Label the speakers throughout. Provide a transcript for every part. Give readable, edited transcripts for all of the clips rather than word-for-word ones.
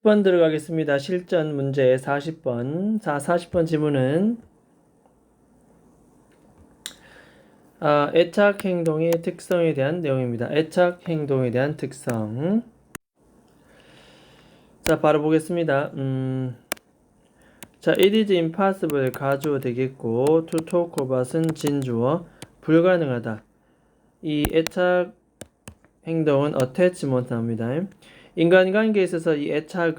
Speaker 1: 10번 들어가겠습니다. 실전 문제 40번. 자, 40번 지문은 애착 행동의 특성에 대한 내용입니다. 애착 행동에 대한 특성. 자, 바로 보겠습니다. 자, it is impossible 가주어 되겠고, to talk about은 진주어, 불가능하다. 이 애착 행동은 attachment 나옵니다. 인간관계에 있어서 이 애착에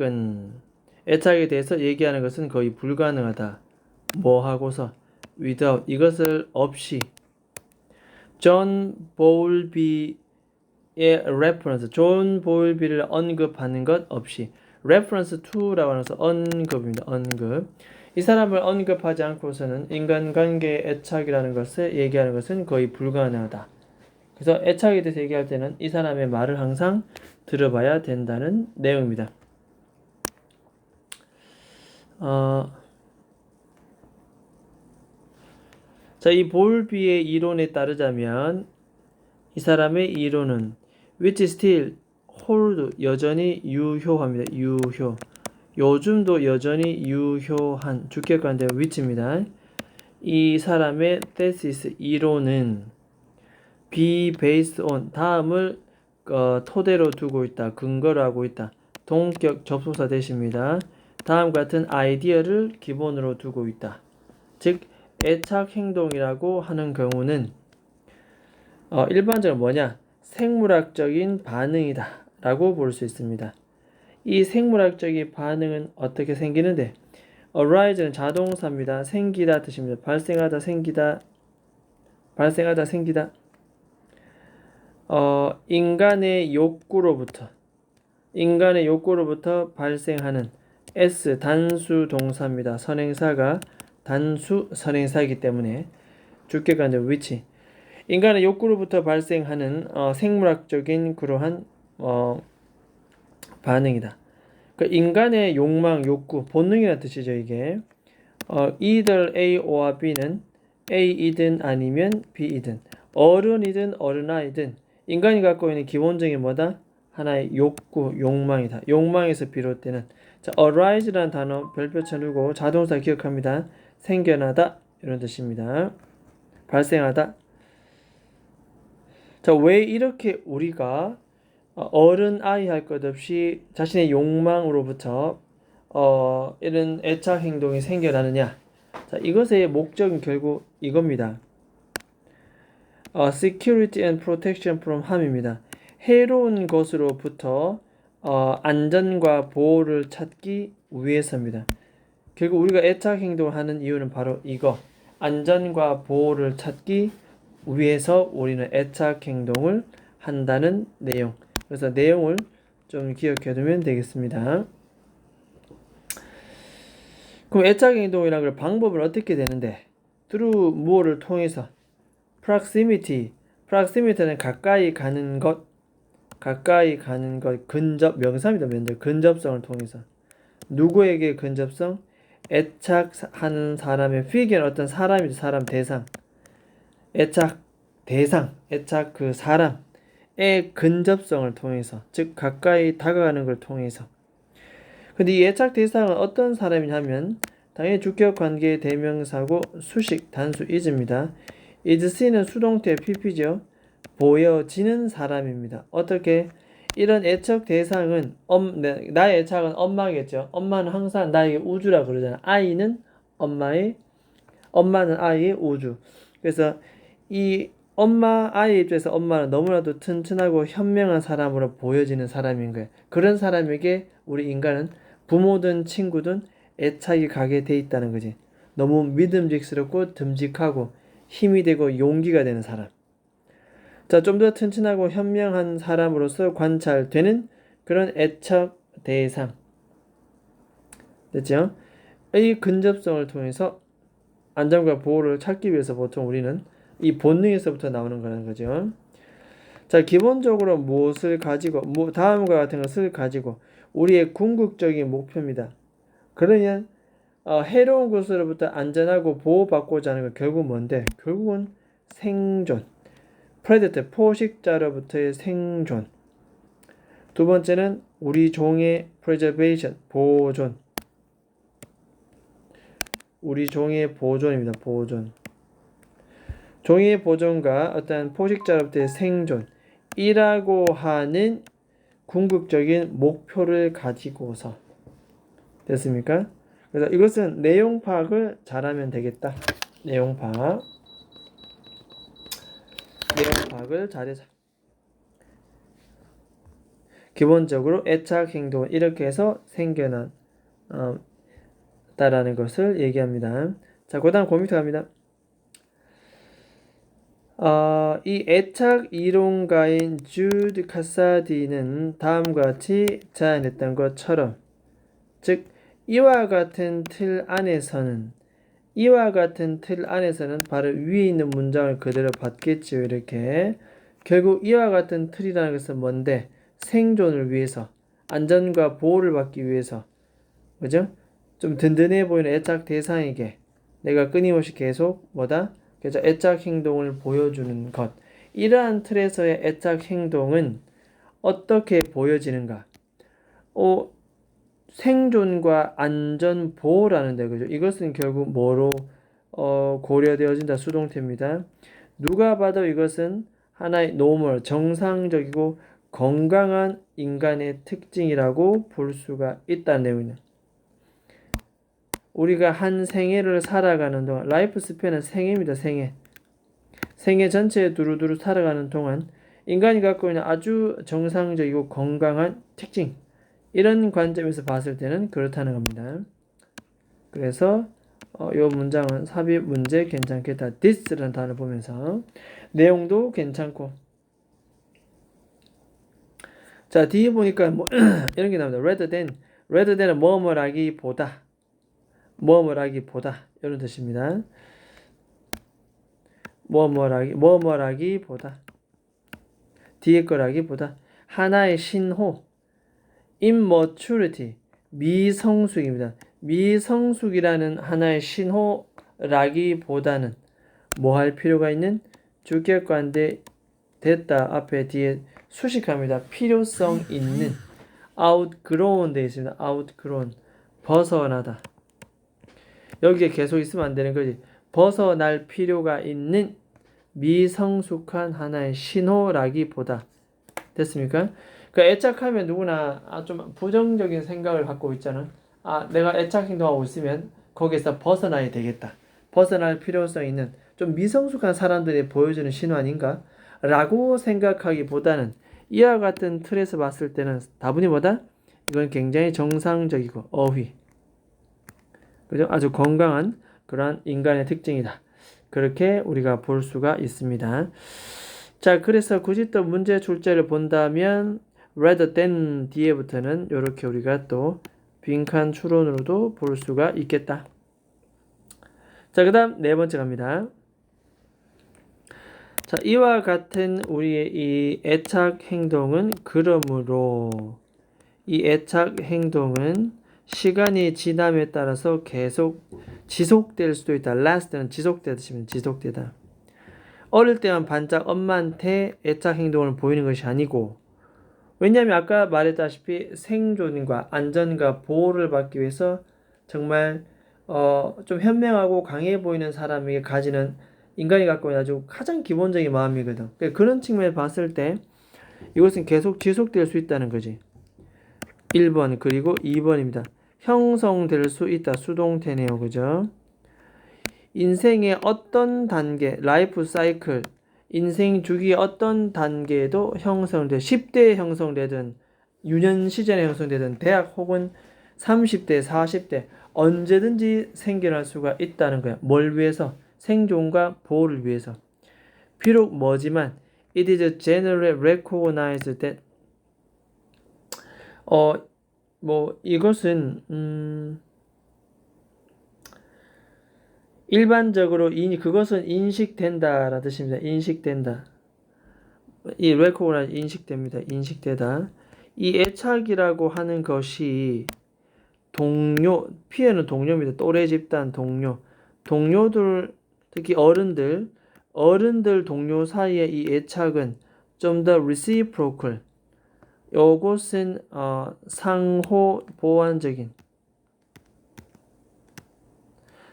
Speaker 1: 대해서 얘기하는 것은 거의 불가능하다. 뭐 하고서 without 이것을 없이 존 보울비의 reference 존 보울비를 언급하는 것 없이 reference to라고 하면서 언급입니다. 언급. 이 사람을 언급하지 않고서는 인간관계의 애착이라는 것을 얘기하는 것은 거의 불가능하다. 그래서 애착에 대해서 얘기할 때는 이 사람의 말을 항상 들어봐야 된다는 내용입니다. 자, 이 볼비의 이론에 따르자면 이 사람의 이론은 which still hold 여전히 유효합니다. 유효. 요즘도 여전히 유효한 주격관대 which입니다. 이 사람의 thesis 이론은 be based on 다음을 토대로 두고 있다. 근거로 하고 있다. 동격 접속사 대시입니다. 다음 같은 아이디어를 기본으로 두고 있다. 즉 애착 행동이라고 하는 경우는 일반적으로 뭐냐? 생물학적인 반응이다 라고 볼 수 있습니다. 이 생물학적인 반응은 어떻게 생기는데 arise는 자동사입니다. 생기다 뜻입니다. 발생하다 생기다 발생하다 생기다 인간의 욕구로부터 발생하는 S 단수 동사입니다. 선행사가 단수 선행사이기 때문에 주격관대 which 인간의 욕구로부터 발생하는 생물학적인 그러한 반응이다. 그러니까 인간의 욕망, 욕구, 본능이라는 뜻이죠. 이게 either A or B는 A이든 아니면 B이든 어른이든 어른아이든 인간이 갖고 있는 기본적인 뭐다? 하나의 욕구, 욕망이다. 욕망에서 비롯되는 자, arise라는 단어 별표 쳐두고 자동사 기억합니다. 생겨나다 이런 뜻입니다. 발생하다. 자, 왜 이렇게 우리가 어른 아이 할 것 없이 자신의 욕망으로부터 이런 애착 행동이 생겨나느냐? 자, 이것의 목적은 결국 이겁니다. Security and protection from harm입니다. 해로운 것으로부터 안전과 보호를 찾기 위해서입니다. 결국 우리가 애착 행동을 하는 이유는 바로 이거. 안전과 보호를 찾기 위해서 우리는 애착 행동을 한다는 내용. 그래서 내용을 좀 기억해 두면 되겠습니다. 그럼 애착 행동이라는 방법은 어떻게 되는데? through 뭐를 통해서? proximity는 가까이 가는 것, 근접, 명사입니다. 근접성을 통해서. 누구에게 근접성? 애착하는 사람의 figure는 어떤 사람이죠. 사람 대상. 애착 그 사람의 근접성을 통해서, 즉 가까이 다가가는 걸 통해서. 근데 이 애착 대상은 어떤 사람이냐면 당연히 주격 관계의 대명사고 수식 단수 is입니다. is seen은 수동태 pp죠. 보여지는 사람입니다. 어떻게? 이런 애착 대상은 나의 애착은 엄마겠죠. 엄마는 항상 나에게 우주라 그러잖아. 엄마는 아이의 우주. 그래서 이 아이의 입장에서 엄마는 너무나도 튼튼하고 현명한 사람으로 보여지는 사람인 거예요. 그런 사람에게 우리 인간은 부모든 친구든 애착이 가게 돼 있다는 거지. 너무 믿음직스럽고 듬직하고 힘이 되고 용기가 되는 사람. 자, 좀 더 튼튼하고 현명한 사람으로서 관찰되는 그런 애착 대상. 됐죠? 이 근접성을 통해서 안전과 보호를 찾기 위해서 보통 우리는 이 본능에서부터 나오는 거라는 거죠. 자, 기본적으로 무엇을 가지고, 다음과 같은 것을 가지고 우리의 궁극적인 목표입니다. 그러면 해로운 것으로부터 안전하고 보호받고자 하는 건 결국 뭔데? 결국은 생존. 포식자로부터의 생존. 두 번째는 우리 종의 preservation, 보존. 우리 종의 보존입니다. 보존. 종의 보존과 어떤 포식자로부터의 생존, 이라고 하는 궁극적인 목표를 가지고서. 됐습니까? 그래서 이것은 내용 파악을 잘하면 되겠다. 내용 파악을 잘해서. 기본적으로 애착 행동은 이렇게 해서 생겨난 다라는 것을 얘기합니다. 자, 그 다음 고미터 갑니다. 이 애착 이론가인 주드 카사디는 다음과 같이 제안했던 것처럼, 즉 이와 같은 틀 안에서는 바로 위에 있는 문장을 그대로 받겠지요. 이렇게 결국 이와 같은 틀이라는 것은 뭔데? 생존을 위해서, 안전과 보호를 받기 위해서, 그죠? 좀 든든해 보이는 애착 대상에게 내가 끊임없이 계속 뭐다? 그래서 애착 행동을 보여주는 것. 이러한 틀에서의 애착 행동은 어떻게 보여지는가? 생존과 안전 보호라는 데, 그죠? 이것은 결국 뭐로 고려되어진다? 수동태입니다. 누가 봐도 이것은 하나의 노멀, 정상적이고 건강한 인간의 특징이라고 볼 수가 있다는 내용이네. 우리가 한 생애를 살아가는 동안, 라이프 스팬은 생애입니다. 생애 전체에 두루두루 살아가는 동안 인간이 갖고 있는 아주 정상적이고 건강한 특징, 이런 관점에서 봤을 때는 그렇다는 겁니다. 그래서 이 문장은 삽입 문제 괜찮겠다. this라는 단어를 보면서 내용도 괜찮고. 자, 뒤에 보니까 뭐 이런 게 나옵니다. rather than은 뭐뭐라기보다 이런 뜻입니다. 뭐뭐라기보다 뒤에 거라기보다 하나의 신호, immaturity, 미성숙입니다. 미성숙이라는 하나의 신호라기보다는 뭐 할 필요가 있는? 주격관대 됐다 앞에 뒤에 수식합니다. 필요성 있는, outgrown 되어 있습니다. outgrown, 벗어나다. 여기에 계속 있으면 안 되는 거지. 벗어날 필요가 있는 미성숙한 하나의 신호라기보다. 됐습니까? 그 애착하면 누구나 좀 부정적인 생각을 갖고 있잖아. 내가 애착 행동하고 있으면 거기서 벗어나야 되겠다. 벗어날 필요성 있는 좀 미성숙한 사람들이 보여주는 신호 아닌가? 라고 생각하기보다는 이와 같은 틀에서 봤을 때는 다분히 뭐다? 이건 굉장히 정상적이고 어휘, 그죠? 아주 건강한 그러한 인간의 특징이다. 그렇게 우리가 볼 수가 있습니다. 자, 그래서 굳이 또 문제 출제를 본다면 rather than 뒤에부터는 이렇게 우리가 또 빈칸 추론으로도 볼 수가 있겠다. 자, 그 다음 네 번째 갑니다. 자, 이와 같은 우리의 이 애착 행동은 그러므로 이 애착 행동은 시간이 지남에 따라서 계속 지속될 수도 있다. last는 지속되다 뜻입니다. 지속되다. 어릴 때만 반짝 엄마한테 애착 행동을 보이는 것이 아니고, 왜냐하면 아까 말했다시피 생존과 안전과 보호를 받기 위해서 정말 좀 현명하고 강해 보이는 사람에게 가지는 인간이 갖고 있는 아주 가장 기본적인 마음이거든. 그런 측면을 봤을 때 이것은 계속 지속될 수 있다는 거지. 1번 그리고 2번입니다. 형성될 수 있다. 수동태네요. 그죠? 인생의 어떤 단계, 라이프 사이클, 인생 주기의 어떤 단계에도 형성돼. 10대에 형성되든 유년 시절에 형성되든 대학 혹은 30대, 40대 언제든지 생겨날 수가 있다는 거야. 뭘 위해서? 생존과 보호를 위해서. 비록 뭐지만 it is generally recognized that 이것은 일반적으로 그것은 인식된다라는 뜻입니다. 인식된다. 이 recognize 인식됩니다. 인식되다. 이 애착이라고 하는 것이 피해는 동료입니다. 또래 집단 동료들 특히 어른들 동료 사이의 이 애착은 좀 더 reciprocal, 요것은 상호 보완적인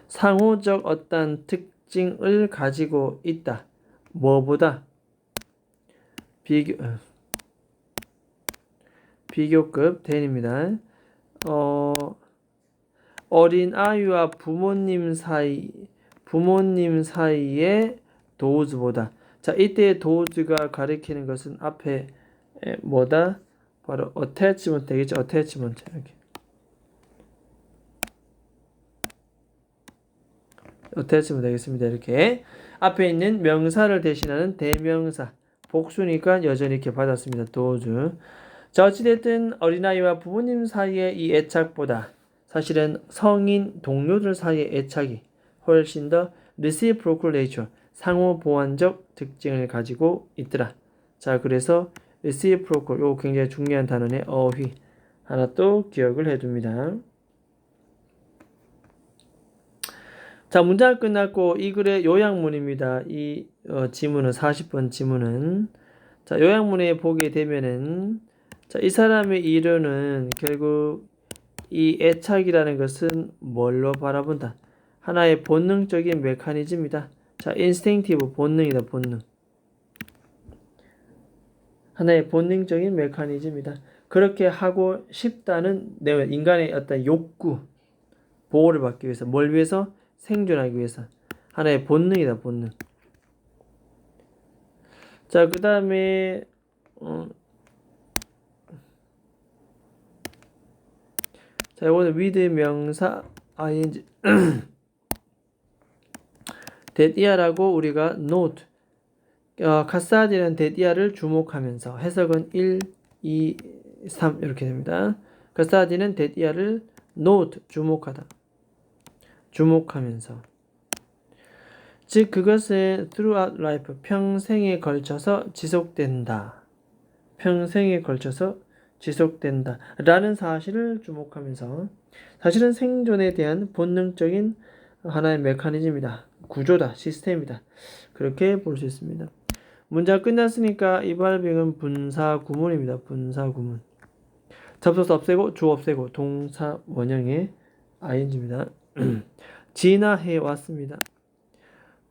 Speaker 1: 상호적 어떤 특징을 가지고 있다. 뭐보다 비교급 대입니다. 어린 아이와 부모님 사이의 도우즈보다. 자, 이때 도우즈가 가리키는 것은 앞에 뭐다? 바로 attachment 되겠죠. attachment 이렇게. attachment 되겠습니다. 이렇게 앞에 있는 명사를 대신하는 대명사 복수니까 여전히 이렇게 받았습니다. 도우즈. 자, 어찌됐든 어린아이와 부모님 사이의 이 애착보다 사실은 성인 동료들 사이의 애착이 훨씬 더 reciprocal nature, 상호 보완적 특징을 가지고 있더라. 자, 그래서 reciprocal, 요 굉장히 중요한 단어네. 어휘 하나 또 기억을 해둡니다. 자, 문장 끝났고 이 글의 요약문입니다. 이 지문은 40번 지문은 자, 요약문에 보게 되면은 자, 이 사람의 이론은 결국 이 애착이라는 것은 뭘로 바라본다? 하나의 본능적인 메커니즘이다. 자, 인스팅티브 본능이다. 본능. 하나의 본능적인 메커니즘이다. 그렇게 하고 싶다는 내용, 인간의 어떤 욕구, 보호를 받기 위해서, 뭘 위해서? 생존하기 위해서. 하나의 본능이다. 본능. 자, 그 다음에 자, 이거는 with 명사 ing 데디아라고 우리가 note 카사디는 데디아를 주목하면서 해석은 1, 2, 3 이렇게 됩니다. 카사디는 데디아를 note 주목하다. 주목하면서 즉 그것은 throughout life 평생에 걸쳐서 지속된다. 평생에 걸쳐서 지속된다 라는 사실을 주목하면서 사실은 생존에 대한 본능적인 하나의 메커니즘이다. 구조다. 시스템이다. 그렇게 볼 수 있습니다. 문장 끝났으니까 이발빙은 분사구문입니다. 분사구문. 접속사 없애고 주 없애고 동사 원형의 ing입니다. 진화해 왔습니다.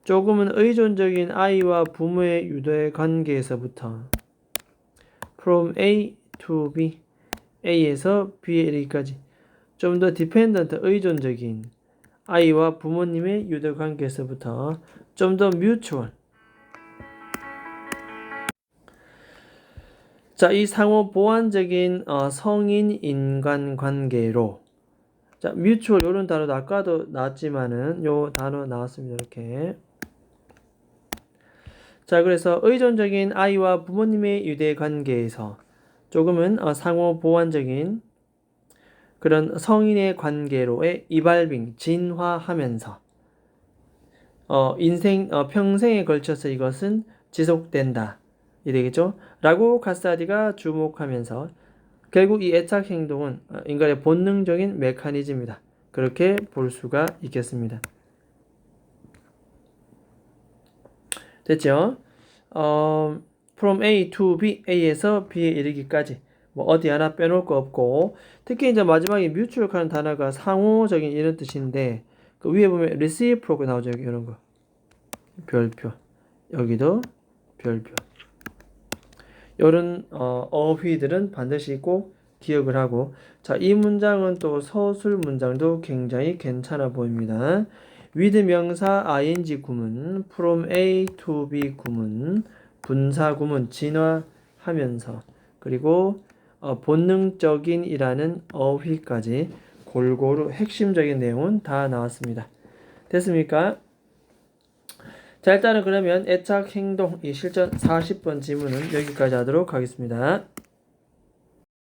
Speaker 1: 조금은 의존적인 아이와 부모의 유대 관계에서부터 from A to B, A에서 B에 이르기까지 좀 더 dependent, 의존적인 아이와 부모님의 유대 관계에서부터 좀 더 mutual. 자, 이 상호 보완적인 성인 인간 관계로 자, mutual 이런 단어도 아까도 나왔지만은 요 단어 나왔습니다. 이렇게. 자, 그래서 의존적인 아이와 부모님의 유대 관계에서 조금은 상호 보완적인 그런 성인의 관계로의 이발빙, 진화하면서 평생에 걸쳐서 이것은 지속된다. 이 되겠죠? 라고 카사디가 주목하면서 결국 이 애착 행동은 인간의 본능적인 메커니즘이다. 그렇게 볼 수가 있겠습니다. 됐죠? from A to B, A에서 B에 이르기까지 뭐 어디 하나 빼놓을 거 없고 특히 이제 마지막에 mutual하는 단어가 상호적인 이런 뜻인데 그 위에 보면 reciprocal 나오죠. 여기 이런 거 별표 여기도 별표 이런 어휘들은 반드시 꼭 기억을 하고 자, 이 문장은 또 서술 문장도 굉장히 괜찮아 보입니다. with 명사 ing 구문, from A to B 구문, 분사 구문 진화하면서 그리고 본능적인 이라는 어휘까지 골고루 핵심적인 내용은 다 나왔습니다. 됐습니까? 자, 일단은 그러면 애착 행동 이 실전 40번 지문은 여기까지 하도록 하겠습니다.